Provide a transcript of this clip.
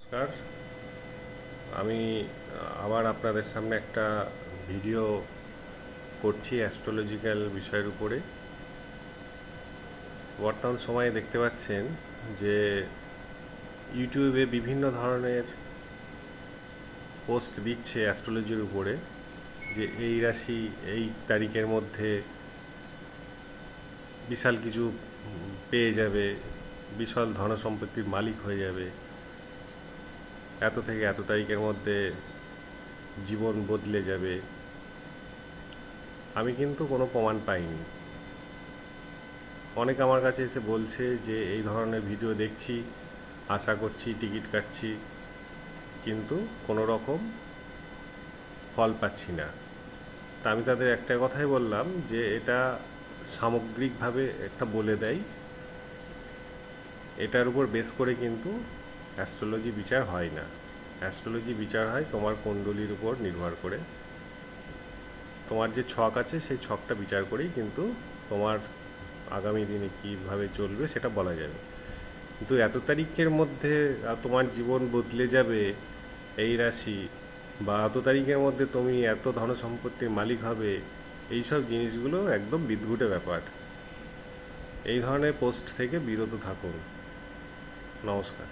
নমস্কার। আমি আবার আপনাদের সামনে একটা ভিডিও করছি অ্যাস্ট্রোলজিক্যাল বিষয়ের উপরে। বর্তমান সময়ে দেখতে পাচ্ছেন যে ইউটিউবে বিভিন্ন ধরনের পোস্ট দিচ্ছে অ্যাস্ট্রোলজির উপরে, যে এই রাশি এই তারিখের মধ্যে বিশাল কিছু পেয়ে যাবে, বিশাল ধন সম্পত্তির মালিক হয়ে যাবে, এত থেকে এত তারিখের মধ্যে জীবন বদলে যাবে। আমি কিন্তু কোনো প্রমাণ পাইনি। অনেকে আমার কাছে এসে বলছে যে এই ধরনের ভিডিও দেখছি, আশা করছি, টিকিট কাটছি, কিন্তু কোনো রকম ফল পাচ্ছি না। তা আমি তাদের একটা কথাই বললাম যে এটা সামগ্রিকভাবে একটা বলে দেয়, এটার উপর বেস করে কিন্তু অ্যাস্ট্রোলজি বিচার হয় না। অ্যাস্ট্রোলজি বিচার হয় তোমার কুণ্ডলীর উপর নির্ভর করে। তোমার যে ছক আছে সেই ছকটা বিচার করেই কিন্তু তোমার আগামী দিনে কীভাবে চলবে সেটা বলা যাবে। কিন্তু এত তারিখের মধ্যে তোমার জীবন বদলে যাবে এই রাশি, বা এত তারিখের মধ্যে তুমি এত ধন সম্পত্তির মালিক হবে, এইসব জিনিসগুলো একদম বিদঘুটে ব্যাপার। এই ধরনের পোস্ট থেকে বিরত থাকুন। নমস্কার।